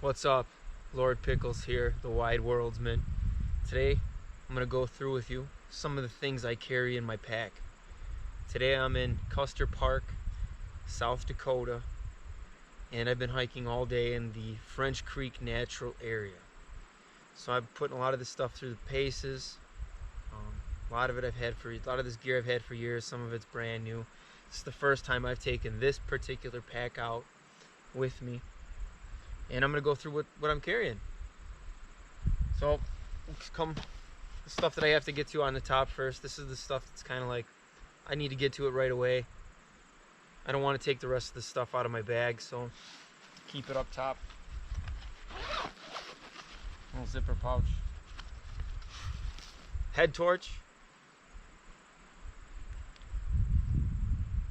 What's up? Lord Pickles here, the Wide Worldsman. Today, I'm going to go through with you some of the things I carry in my pack. Today I'm in Custer Park, South Dakota, and I've been hiking all day in the French Creek Natural Area. So I'm putting a lot of this stuff through the paces. A lot of this gear I've had for years. Some of it's brand new. This is the first time I've taken this particular pack out with me. And I'm going to go through what I'm carrying. So, the stuff that I have to get to on the top first. This is the stuff that's kind of like, I need to get to it right away. I don't want to take the rest of the stuff out of my bag, so keep it up top. Little zipper pouch. Head torch.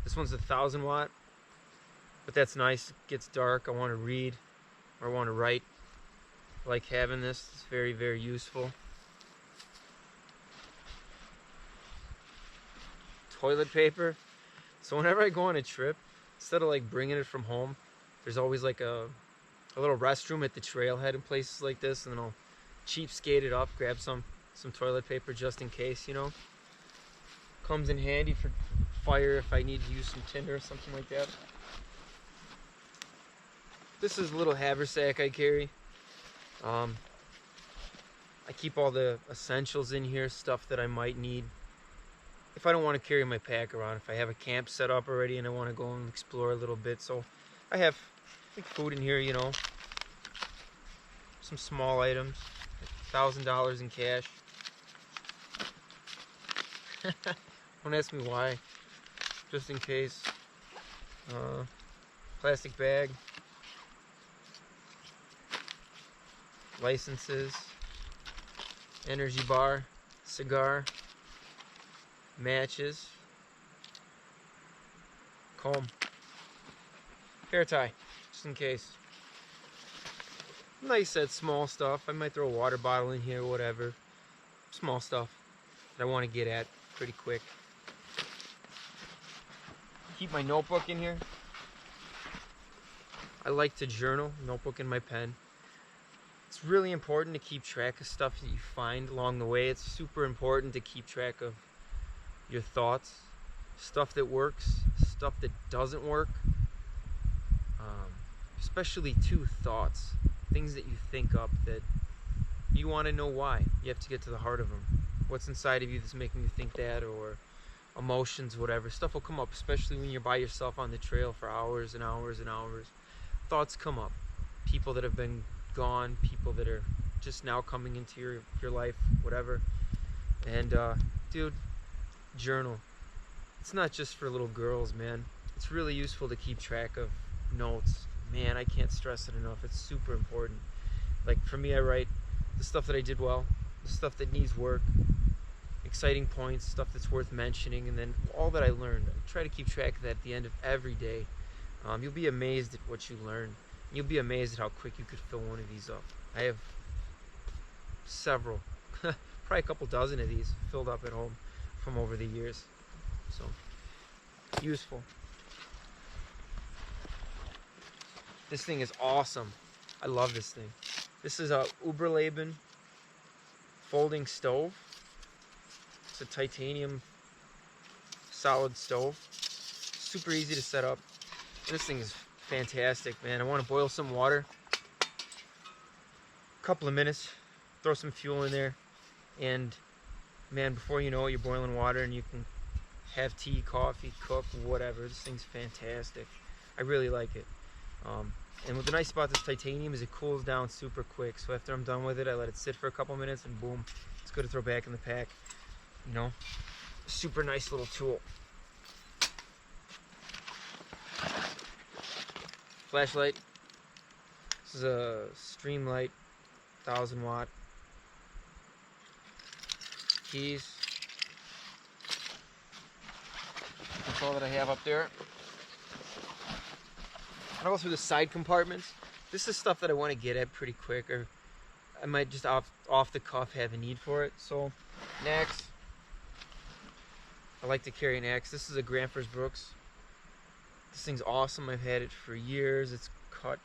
This one's 1,000 watt, but that's nice. It gets dark. I want to read or I want to write. I like having this. It's very, very useful. Toilet paper. So whenever I go on a trip, instead of like bringing it from home, there's always like a little restroom at the trailhead and places like this, and then I'll cheapskate it up, grab some toilet paper just in case, you know. Comes in handy for fire if I need to use some tinder or something like that. This is a little haversack I carry. I keep all the essentials in here, stuff that I might need if I don't want to carry my pack around, if I have a camp set up already and I want to go and explore a little bit. So I have like food in here, you know, some small items, like $1,000 in cash. Don't ask me why, just in case. Plastic bag, licenses, energy bar, cigar, matches, comb, hair tie, just in case. Like I said, small stuff. I might throw a water bottle in here, whatever. Small stuff that I want to get at pretty quick. Keep my notebook in here. I like to journal, notebook and my pen. It's really important to keep track of stuff that you find along the way. It's super important to keep track of your thoughts, stuff that works, stuff that doesn't work. Especially thoughts, things that you think up that you want to know why. You have to get to the heart of them. What's inside of you that's making you think that, or emotions, whatever. Stuff will come up, especially when you're by yourself on the trail for hours and hours and hours. Thoughts come up. People that have been gone, people that are just now coming into your life, whatever. And dude, journal. It's not just for little girls, man. It's really useful to keep track of notes. Man, I can't stress it enough. It's super important. Like for me, I write the stuff that I did well, the stuff that needs work, exciting points, stuff that's worth mentioning, and then all that I learned. I try to keep track of that at the end of every day. You'll be amazed at what you learn. You'll be amazed at how quick you could fill one of these up. I have several, probably a couple dozen of these filled up at home from over the years. So, useful. This thing is awesome. I love this thing. This is a Uberleben folding stove. It's a titanium solid stove. Super easy to set up. This thing is fantastic, man. I want to boil some water. A couple of minutes. Throw some fuel in there. And, man, before you know it, you're boiling water and you can have tea, coffee, cook, whatever. This thing's fantastic. I really like it. And what the nice about this titanium is it cools down super quick. So after I'm done with it, I let it sit for a couple minutes and boom, it's good to throw back in the pack. You know, super nice little tool. Flashlight. This is a Streamlight 1,000 watt. Keys. That's all that I have up there. I'll go through the side compartments. This is stuff that I want to get at pretty quick, or I might just off the cuff have a need for it. So, an axe. I like to carry an axe. This is a Grampers Brooks. This thing's awesome. I've had it for years. It's cut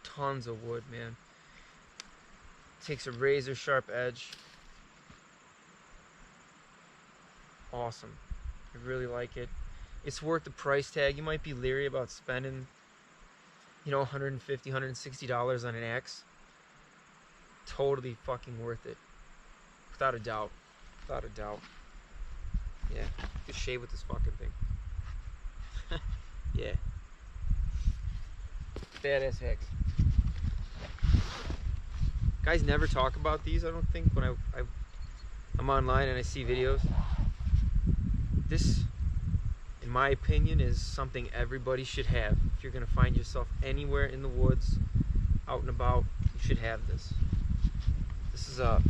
tons of wood, man. Takes a razor sharp edge. Awesome. I really like it. It's worth the price tag. You might be leery about spending, you know, $150, $160 on an axe. Totally fucking worth it. Without a doubt. Without a doubt. Yeah. Good shave with this fucking thing. Yeah. Badass hex. Guys never talk about these, I don't think, when I'm online and I see videos. This, in my opinion, is something everybody should have. If you're gonna find yourself anywhere in the woods, out and about, you should have this. This is a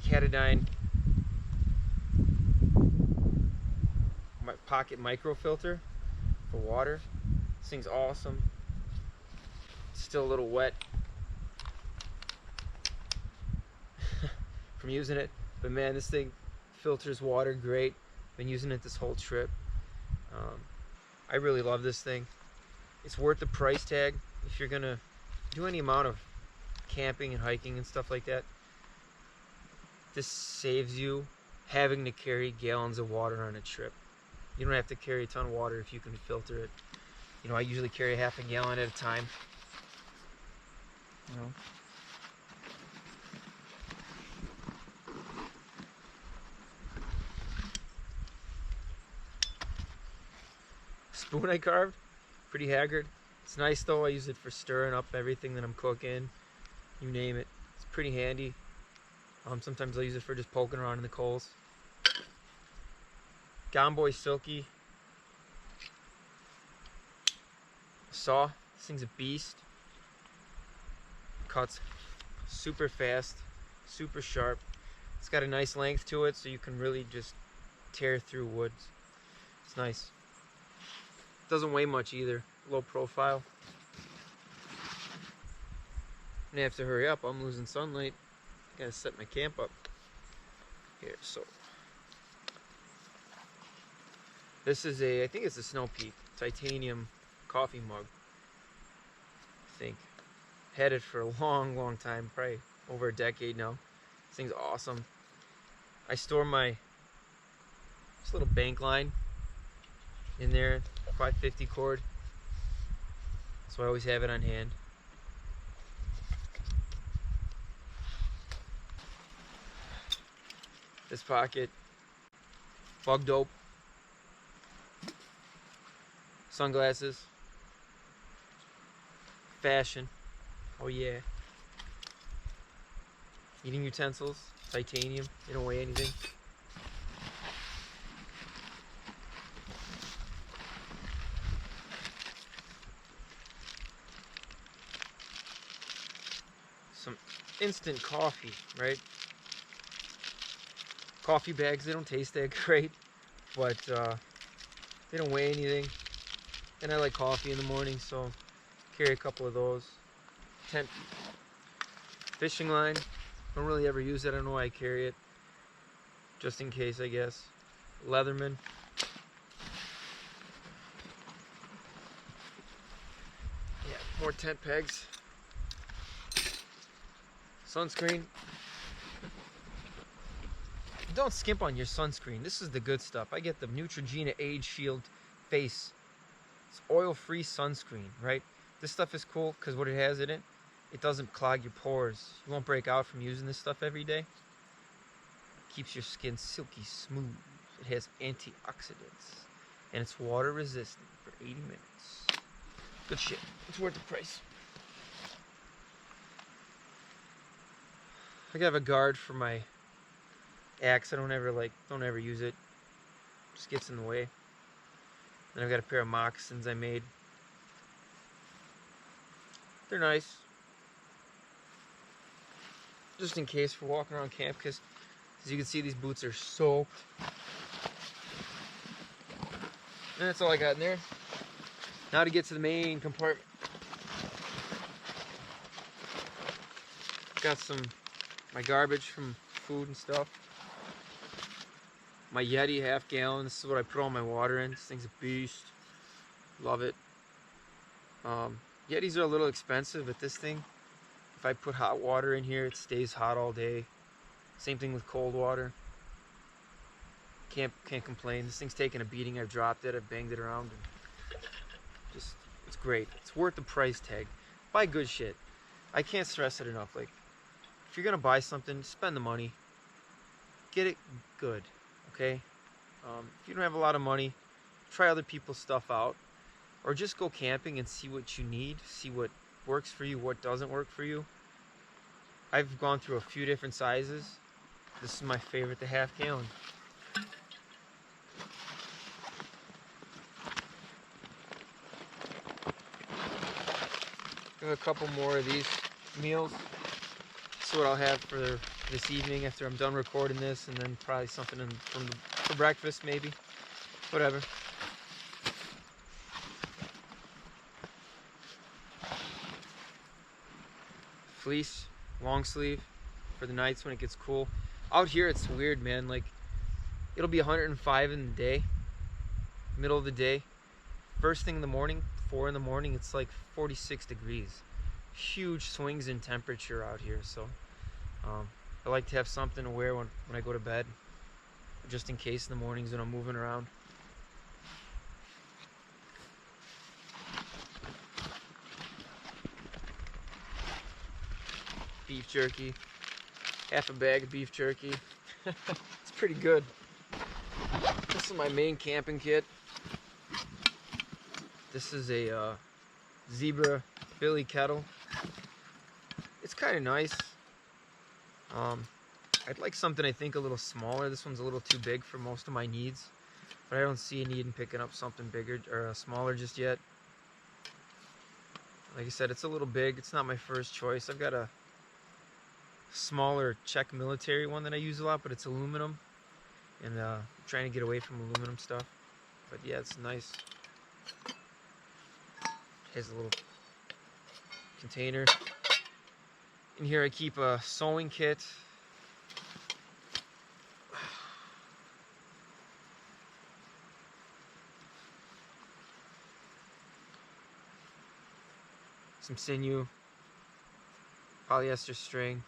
Katadyn pocket microfilter for water. This thing's awesome. It's still a little wet from using it, but man, this thing filters water great. Been using it this whole trip. I really love this thing. It's worth the price tag if you're gonna do any amount of camping and hiking and stuff like that. This saves you having to carry gallons of water on a trip. You don't have to carry a ton of water if you can filter it. You know, I usually carry a half a gallon at a time. You know. Spoon I carved, pretty haggard. It's nice though. I use it for stirring up everything that I'm cooking. You name it. It's pretty handy. Sometimes I'll use it for just poking around in the coals. Gomboy Silky saw. This thing's a beast. Cuts super fast, super sharp. It's got a nice length to it, so you can really just tear through woods. It's nice. Doesn't weigh much either. Low profile. I'm gonna have to hurry up. I'm losing sunlight. Gotta set my camp up here. So this is I think it's a Snow Peak titanium coffee mug. I think had it for a long time, probably over a decade now. This thing's awesome. I store my this little bank line in there, 550 cord, so I always have it on hand. This pocket, bug dope, sunglasses, fashion, oh yeah, eating utensils, titanium, they don't weigh anything. Some instant coffee, right? Coffee bags, they don't taste that great, but they don't weigh anything. And I like coffee in the morning, so carry a couple of those. Tent fishing line, don't really ever use it. I don't know why I carry it, just in case, I guess. Leatherman. Yeah, more tent pegs. Sunscreen. Don't skimp on your sunscreen. This is the good stuff. I get the Neutrogena Age Shield Face. It's oil-free sunscreen, right? This stuff is cool because what it has in it, it doesn't clog your pores. You won't break out from using this stuff every day. It keeps your skin silky smooth. It has antioxidants. And it's water resistant for 80 minutes. Good shit. It's worth the price. I have a guard for my axe. I don't ever use it. Just gets in the way. Then I've got a pair of moccasins I made. They're nice. Just in case for walking around camp, because as you can see, these boots are soaked. And that's all I got in there. Now to get to the main compartment. Got my garbage from food and stuff. My Yeti half gallon. This is what I put all my water in. This thing's a beast. Love it. Yetis are a little expensive, but this thing, if If I put hot water in here, it stays hot all day. Same thing with cold water. Can't complain. This thing's taking a beating. I've dropped it. I've banged it around. And just, it's great. It's worth the price tag. Buy good shit. I can't stress it enough. Like, if you're gonna buy something, spend the money. Get it good, okay? If you don't have a lot of money, try other people's stuff out, or just go camping and see what you need, see what works for you, what doesn't work for you. I've gone through a few different sizes. This is my favorite, the half gallon. Got a couple more of these meals. This is what I'll have for this evening after I'm done recording this, and then probably something for breakfast maybe. Whatever. Fleece, long sleeve for the nights when it gets cool. Out here it's weird, man. Like, it'll be 105 in the day, middle of the day. First thing in the morning, 4 in the morning, it's like 46 degrees. Huge swings in temperature out here, so I like to have something to wear when I go to bed, just in case in the mornings when I'm moving around. Beef jerky, half a bag of beef jerky. It's pretty good. This is my main camping kit. This is a Zebra Billy kettle. It's kind of nice. I'd like something I think a little smaller. This one's a little too big for most of my needs, but I don't see a need in picking up something bigger or smaller just yet. Like I said, it's a little big. It's not my first choice. I've got a smaller Czech military one that I use a lot, but it's aluminum, and I'm trying to get away from aluminum stuff. But yeah, it's nice. Has a little container. In here I keep a sewing kit. Some sinew, polyester string.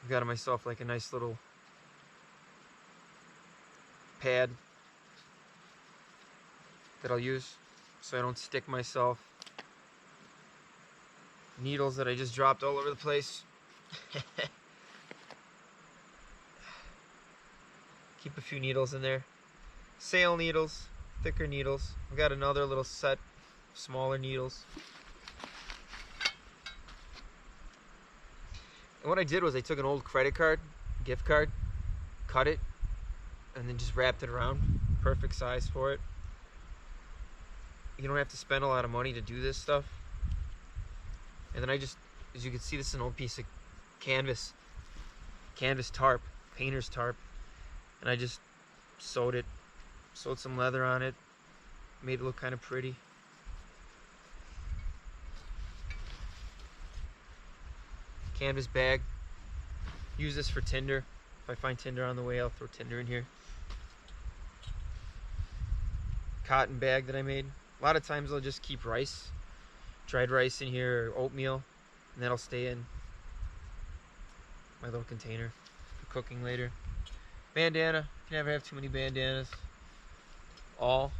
I've got myself like a nice little pad that I'll use so I don't stick myself. Needles that I just dropped all over the place. Keep a few needles in there. Sail needles, thicker needles. I've got another little set of smaller needles. And what I did was I took an old credit card, gift card, cut it, and then just wrapped it around. Perfect size for it. You don't have to spend a lot of money to do this stuff. And then I just, as you can see, this is an old piece of canvas tarp, painter's tarp. And I just sewed some leather on it, made it look kind of pretty. Canvas bag. Use this for tinder. If I find tinder on the way, I'll throw tinder in here. Cotton bag that I made. A lot of times I'll just keep rice, dried rice in here, or oatmeal, and that'll stay in my little container for cooking later. Bandana. You can never have too many bandanas. All.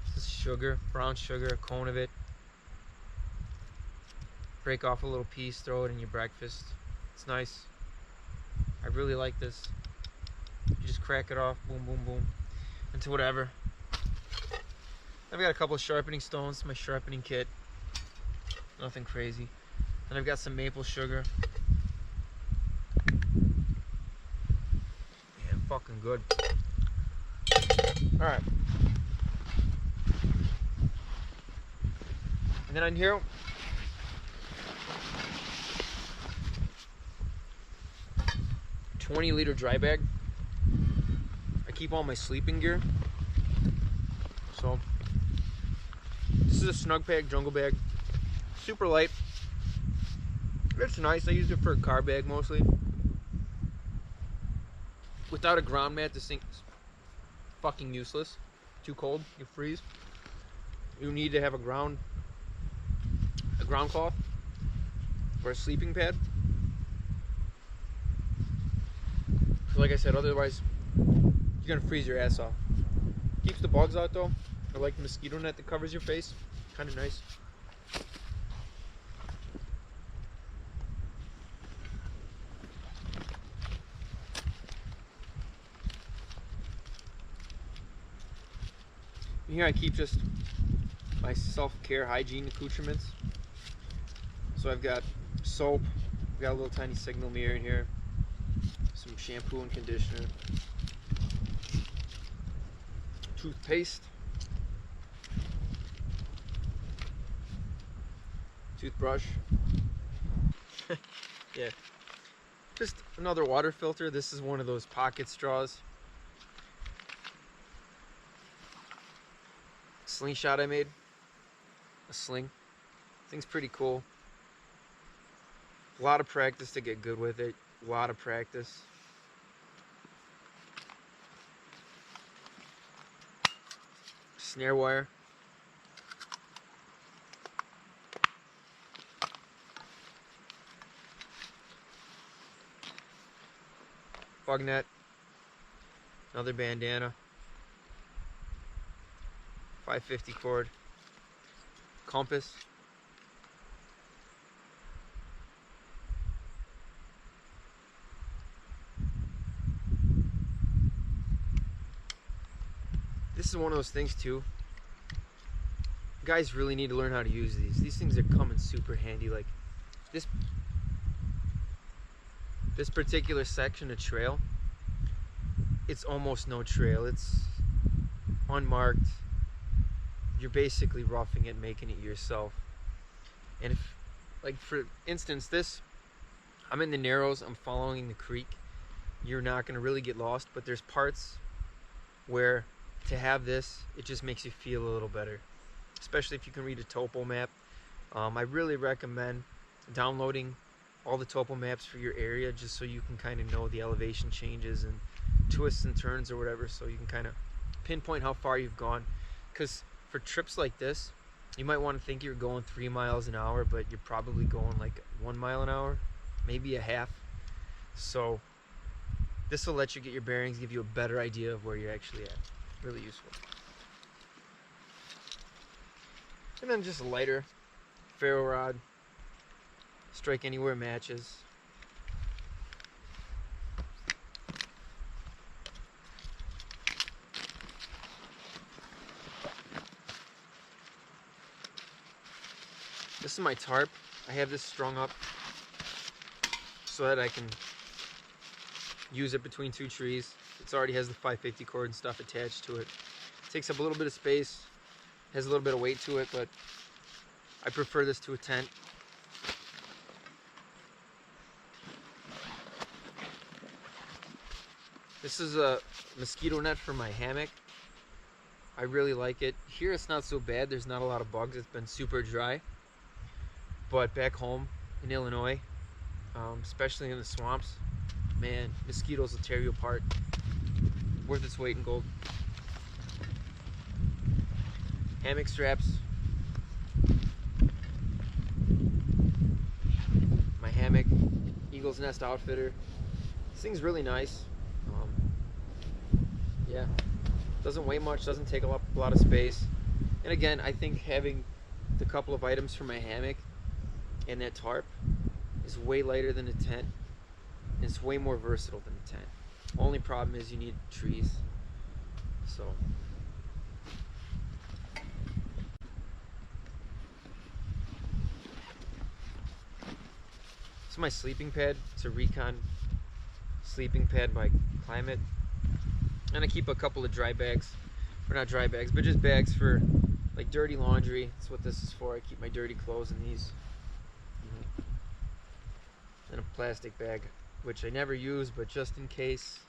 This is sugar, brown sugar, a cone of it. Break off a little piece, throw it in your breakfast. It's nice. I really like this. You just crack it off, boom, boom, boom, into whatever. I've got a couple of sharpening stones, my sharpening kit. Nothing crazy. And I've got some maple sugar. Yeah, fucking good. Alright. And then on here, 20-liter dry bag. I keep all my sleeping gear. So this is a Snugpak jungle bag. Super light. It's nice. I use it for a car bag mostly. Without a ground mat, this thing's fucking useless. Too cold, you freeze. you need to have a ground cloth or a sleeping pad. Like I said, otherwise you're gonna freeze your ass off. Keeps the bugs out though. I like the mosquito net that covers your face. Kind of nice. Here I keep just my self-care hygiene accoutrements. So I've got soap, I've got a little tiny signal mirror in here, some shampoo and conditioner, toothpaste, toothbrush. Yeah, just another water filter. This is one of those pocket straws. Slingshot I made. A sling. Thing's pretty cool. A lot of practice to get good with it. A lot of practice. Snare wire. Bug net. Another bandana. 550 cord. Compass. This is one of those things too. Guys really need to learn how to use these. These things are coming super handy. Like this particular section of trail, it's almost no trail. It's unmarked. You're basically roughing it, making it yourself. And if, like for instance, this, I'm in the Narrows, I'm following the creek. You're not gonna really get lost, but there's parts where to have this, it just makes you feel a little better. Especially if you can read a topo map. I really recommend downloading all the topo maps for your area just so you can kind of know the elevation changes and twists and turns or whatever, so you can kind of pinpoint how far you've gone. Because for trips like this, you might want to think you're going 3 miles an hour, but you're probably going like 1 mile an hour, maybe a half. So this will let you get your bearings, give you a better idea of where you're actually at. Really useful. And then just a lighter, ferro rod, strike anywhere matches. This is my tarp. I have this strung up so that I can use it between 2 trees. It already has the 550 cord and stuff attached to it. Takes up a little bit of space, has a little bit of weight to it, but I prefer this to a tent. This is a mosquito net for my hammock. I really like it. Here it's not so bad, there's not a lot of bugs, it's been super dry. But back home in Illinois, especially in the swamps, man, mosquitoes will tear you apart. Worth its weight in gold. Hammock straps. My hammock, Eagle's Nest Outfitter. This thing's really nice. Yeah, doesn't weigh much, doesn't take a lot of space. And again, I think having the couple of items for my hammock and that tarp is way lighter than a tent. And it's way more versatile than a tent. Only problem is you need trees. So this is my sleeping pad. It's a Recon sleeping pad by Climate. And I keep a couple of dry bags. Or not dry bags, but just bags for like dirty laundry. That's what this is for. I keep my dirty clothes in these. And a plastic bag, which I never use, but just in case.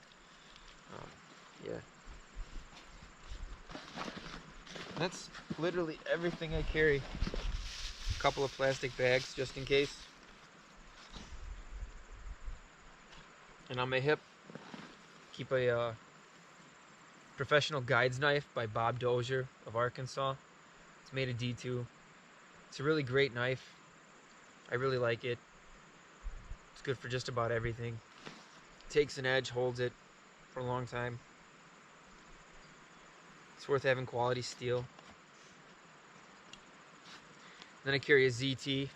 Yeah. That's literally everything I carry. A couple of plastic bags just in case. And on my hip, keep a Professional Guides knife by Bob Dozier of Arkansas. It's It's made of D2. It's a really great knife. I really like it. It's good for just about everything. Takes an edge, holds it for a long time. It's worth having quality steel. Then I carry a ZT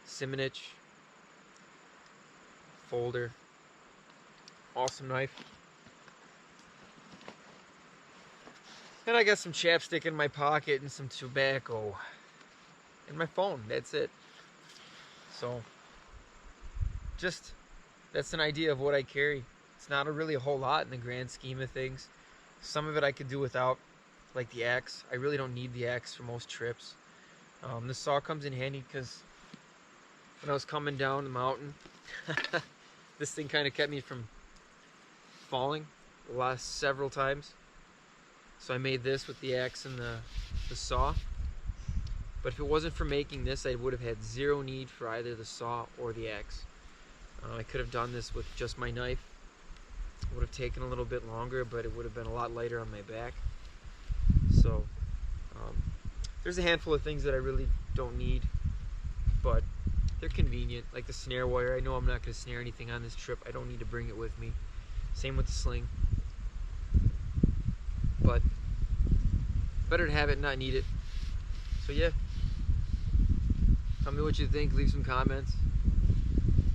Simonich folder. Awesome knife. And I got some chapstick in my pocket and some tobacco. And my phone, that's it. So, just, that's an idea of what I carry. It's not really a whole lot in the grand scheme of things. Some of it I could do without, like the axe. I really don't need the axe for most trips. The saw comes in handy because when I was coming down the mountain, this thing kind of kept me from falling the last several times. So I made this with the axe and the saw. But if it wasn't for making this, I would have had zero need for either the saw or the axe. I could have done this with just my knife. It would have taken a little bit longer, but it would have been a lot lighter on my back. So there's a handful of things that I really don't need, but they're convenient. Like the snare wire. I know I'm not going to snare anything on this trip. I don't need to bring it with me. Same with the sling. But better to have it and not need it. So yeah. Tell me what you think. Leave some comments.